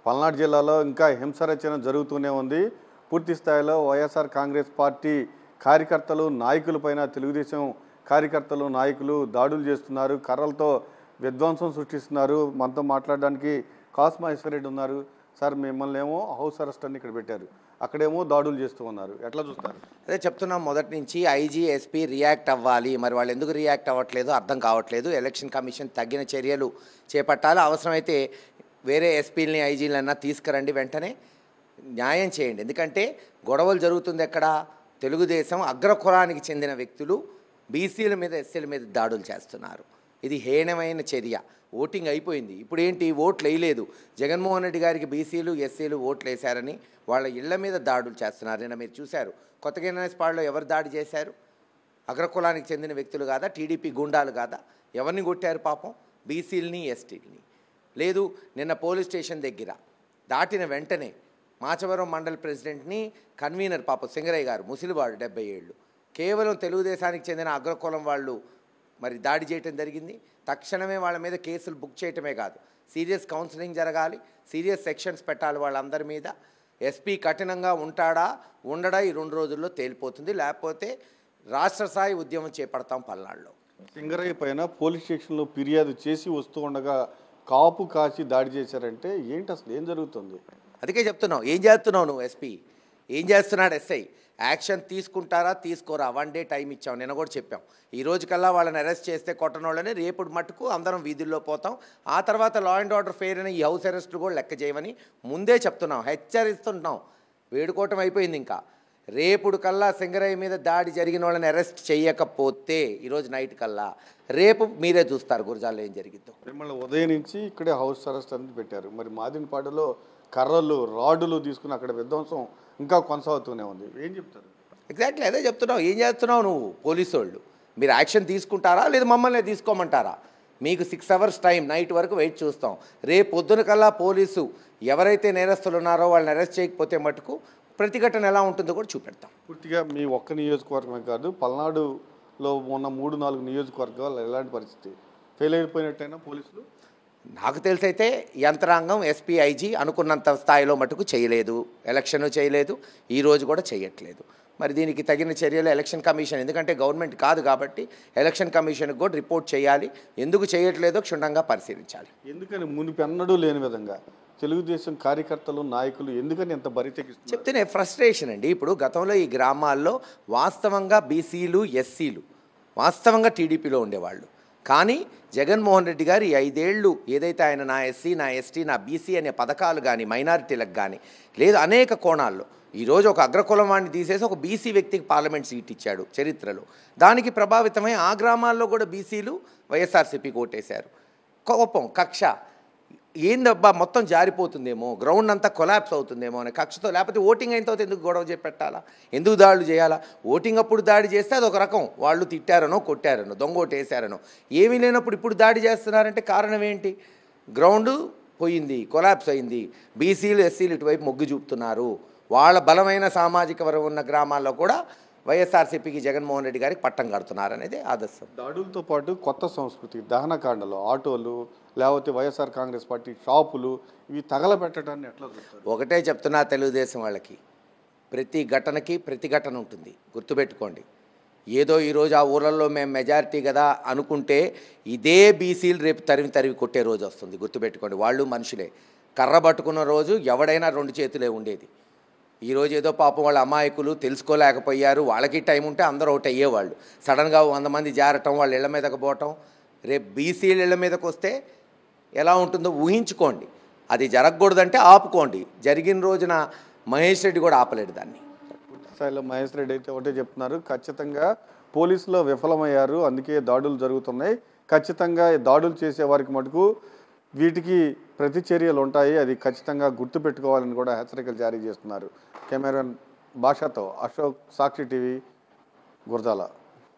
పల్నాడు జిల్లాలో ఇంకా హింసరచన జరుగుతూనే ఉంది. పూర్తి స్థాయిలో వైఎస్ఆర్ కాంగ్రెస్ పార్టీ కార్యకర్తలు నాయకులపైన తెలుగుదేశం కార్యకర్తలు నాయకులు దాడులు చేస్తున్నారు. కర్రలతో విధ్వంసం సృష్టిస్తున్నారు. మనతో మాట్లాడడానికి కాస్మా ఈశ్వరెడ్డి ఉన్నారు. సార్, మిమ్మల్ని ఏమో హౌస్ అరెస్ట్ అని ఇక్కడ పెట్టారు, అక్కడేమో దాడులు చేస్తూ ఉన్నారు. ఎట్లా చూస్తారు? అదే చెప్తున్నాం మొదటి నుంచి, ఐజీ ఎస్పీ రియాక్ట్ అవ్వాలి. మరి వాళ్ళు ఎందుకు రియాక్ట్ అవ్వట్లేదు అర్థం కావట్లేదు. ఎలక్షన్ కమిషన్ తగిన చర్యలు చేపట్టాలి. అవసరమైతే వేరే ఎస్పీలని ఐజీలన్నా తీసుకురండి, వెంటనే న్యాయం చేయండి. ఎందుకంటే గొడవలు జరుగుతుంది ఎక్కడ? తెలుగుదేశం అగ్రకులానికి చెందిన వ్యక్తులు బీసీల మీద ఎస్సీల మీద దాడులు చేస్తున్నారు. ఇది హేణమైన చర్య. ఓటింగ్ అయిపోయింది, ఇప్పుడు ఏంటి? ఓట్లు వేయలేదు. జగన్మోహన్ రెడ్డి గారికి బీసీలు ఎస్సీలు ఓట్లు వేశారని వాళ్ళ ఇళ్ల మీద దాడులు చేస్తున్నారు. నిన్న మీరు చూశారు, కొత్తగూడెంపాడులో ఎవరు దాడి చేశారు? అగ్రకులానికి చెందిన వ్యక్తులు కాదా? టీడీపీ గుండాలు కాదా? ఎవరిని కొట్టారు పాపం? బీసీలని ఎస్టీలని. లేదు, నిన్న పోలీస్ స్టేషన్ దగ్గర దాటిన వెంటనే మాచవరం మండల్ ప్రెసిడెంట్ని కన్వీనర్ పాపం సింగరయ్య గారు, ముసిలివాడు, 70 ఏళ్ళు, కేవలం తెలుగుదేశానికి చెందిన అగ్రకులం వాళ్ళు మరి దాడి చేయటం జరిగింది. తక్షణమే వాళ్ళ మీద కేసులు బుక్ చేయటమే కాదు, సీరియస్ కౌన్సిలింగ్ జరగాలి, సీరియస్ సెక్షన్స్ పెట్టాలి వాళ్ళందరి మీద. ఎస్పీ కఠినంగా ఉంటాడా ఉండడా ఈ 2 రోజుల్లో తేలిపోతుంది. లేకపోతే రాష్ట్ర స్థాయి ఉద్యమం చేపడతాం పల్నాడులో. సింగరయ్య పైన పోలీస్ స్టేషన్లో ఫిర్యాదు చేసి వస్తూ ఉండగా కాపు కాచి దాడి చేశారంటే ఏంటి? అసలు ఏం జరుగుతుంది? అందుకే చెప్తున్నావు, ఏం చేస్తున్నావు నువ్వు? ఎస్పీ ఏం చేస్తున్నాడు? ఎస్ఐ యాక్షన్ తీసుకుంటారా తీసుకోరా? 1 డే టైం ఇచ్చాం, నిన్న కూడా చెప్పాం. ఈ రోజు కల్లా వాళ్ళని అరెస్ట్ చేస్తే కొట్టనోళ్ళని రేపు మట్టుకు అందరం వీధుల్లో పోతాం. ఆ తర్వాత లా అండ్ ఆర్డర్ ఫెయిర్ అని ఈ హౌస్ అరెస్టులు కూడా లెక్క చేయమని ముందే చెప్తున్నాం, హెచ్చరిస్తున్నాం. వేడుకోవటం అయిపోయింది. ఇంకా రేపుడు కల్లా సింగరయ్య మీద దాడి జరిగిన వాళ్ళని అరెస్ట్ చేయకపోతే ఈరోజు నైట్ కల్లా రేపు మీరే చూస్తారు గురజాల్లో ఏం జరిగిద్దో. మిమ్మల్ని ఉదయం నుంచి ఇక్కడే హౌస్ అరెస్ట్ అనేది పెట్టారు. మరి మాదినపాడులో కర్రలు రాడ్డులు తీసుకుని అక్కడ విధ్వంసం ఇంకా కొనసాగుతూనే ఉంది. ఏం చెప్తారు? ఎగ్జాక్ట్లీ అదే చెప్తున్నావు. ఏం చేస్తున్నావు నువ్వు? పోలీసు వాళ్ళు మీరు యాక్షన్ తీసుకుంటారా లేదా మమ్మల్ని తీసుకోమంటారా? మీకు 6 hours టైం, నైట్ వరకు వెయిట్ చూస్తాం. రేపు పొద్దున కల్లా పోలీసు ఎవరైతే నేరస్తులు ఉన్నారో వాళ్ళని అరెస్ట్ చేయకపోతే మటుకు ప్రతిఘటన ఎలా ఉంటుందో కూడా చూపెడతాం. పూర్తిగా మీ ఒక్క నియోజకవర్గమే కాదు, పల్నాడులో ఉన్న 3-4 నియోజకవర్గాలు ఎలాంటి పరిస్థితి? ఫెయిల్ అయిపోయినట్టయినా పోలీసులు? నాకు తెలిసైతే యంత్రాంగం ఎస్పీ ఐజీ అనుకున్నంత స్థాయిలో మటుకు చేయలేదు, ఎలక్షన్ చేయలేదు, ఈరోజు కూడా చేయట్లేదు. మరి దీనికి తగిన చర్యలు ఎలక్షన్ కమిషన్, ఎందుకంటే గవర్నమెంట్ కాదు కాబట్టి ఎలక్షన్ కమిషన్కి కూడా రిపోర్ట్ చేయాలి. ఎందుకు చేయట్లేదో క్షుణ్ణంగా పరిశీలించాలి. ఎందుకని మునిపెన్నడూ లేని విధంగా తెలుగుదేశం కార్యకర్తలు నాయకులు ఎందుకని ఎంత బరితెగిస్తున్నారు? చెప్తేనే ఫ్రస్ట్రేషన్ అండి. ఇప్పుడు గతంలో ఈ గ్రామాల్లో వాస్తవంగా బీసీలు ఎస్సీలు వాస్తవంగా టీడీపీలో ఉండేవాళ్ళు. కానీ జగన్మోహన్ రెడ్డి గారు ఈ 5 ఏళ్ళు ఏదైతే ఆయన నా ఎస్సీ నా ఎస్టీ నా బీసీ అనే పథకాలు కానీ మైనారిటీలకు కానీ లేదు అనేక కోణాల్లో ఈరోజు ఒక అగ్రకులం వాడిని తీసేసి ఒక బీసీ వ్యక్తికి పార్లమెంట్ సీట్ ఇచ్చాడు చరిత్రలో. దానికి ప్రభావితమై ఆ గ్రామాల్లో కూడా బీసీలు వైఎస్ఆర్సీపీకి ఓటేశారు. కోపం, కక్ష, ఏందబ్బా మొత్తం జారిపోతుందేమో, గ్రౌండ్ అంతా కొలాప్స్ అవుతుందేమో అనే కక్షతో, లేకపోతే ఓటింగ్ అయిన తర్వాత ఎందుకు గొడవ పెట్టాలా, ఎందుకు దాడులు చేయాలా? ఓటింగ్ అప్పుడు దాడి చేస్తే అదొక రకం, వాళ్ళు తిట్టారనో కొట్టారనో దొంగోటు వేశారనో. ఏమీ లేనప్పుడు ఇప్పుడు దాడి చేస్తున్నారంటే కారణం ఏంటి? గ్రౌండ్ పోయింది, కొలాప్స్ అయింది, బీసీలు ఎస్సీలు ఇటువైపు మొగ్గు చూపుతున్నారు. వాళ్ళ బలమైన సామాజిక వర్గం ఉన్న గ్రామాల్లో కూడా వైఎస్ఆర్సీపీకి జగన్మోహన్ రెడ్డి గారికి పట్టం కడుతున్నారు అనేది ఆదర్శం. దాడులతో పాటు కొత్త సంస్కృతి, దహనకాండలు, ఆటోలు, లేకపోతే వైఎస్ఆర్ కాంగ్రెస్ పార్టీ షాపులు ఇవి తగలబెట్టడాన్ని ఎట్లా చూస్తారు? ఒకటే చెప్తున్నా తెలుగుదేశం వాళ్ళకి, ప్రతి ఘటనకి ప్రతిఘటన ఉంటుంది, గుర్తుపెట్టుకోండి. ఏదో ఈరోజు ఆ ఊళ్ళల్లో మేము మెజారిటీ కదా అనుకుంటే ఇదే బీసీలు రేపు తరిమి కొట్టే రోజు వస్తుంది, గుర్తుపెట్టుకోండి. వాళ్ళు మనుషులే. కర్ర పట్టుకున్న రోజు ఎవడైనా 2 చేతులే ఉండేది. ఈరోజు ఏదో పాపం వాళ్ళ అమాయకులు తెలుసుకోలేకపోయారు, వాళ్ళకి టైం ఉంటే అందరూ ఒకటి అయ్యేవాళ్ళు. సడన్గా 100 మంది జారటం, వాళ్ళ ఇళ్ల మీదకి పోవటం, రేపు బీసీల ఇళ్ల మీదకి వస్తే ఎలా ఉంటుందో ఊహించుకోండి. అది జరగకూడదంటే ఆపుకోండి. జరిగిన రోజున మహేష్ రెడ్డి కూడా ఆపలేడు దాన్ని. పూర్తి స్థాయిలో మహేష్ రెడ్డి అయితే ఒకటే చెప్తున్నారు, ఖచ్చితంగా పోలీసులో విఫలమయ్యారు, అందుకే దాడులు జరుగుతున్నాయి. ఖచ్చితంగా దాడులు చేసే వారికి మటుకు వీటికి ప్రతి చర్యలు ఉంటాయి, అది ఖచ్చితంగా గుర్తుపెట్టుకోవాలని కూడా హెచ్చరికలు జారీ చేస్తున్నారు. కెమెరామెన్ భాషతో అశోక్, సాక్షి టీవీ, గురజాల.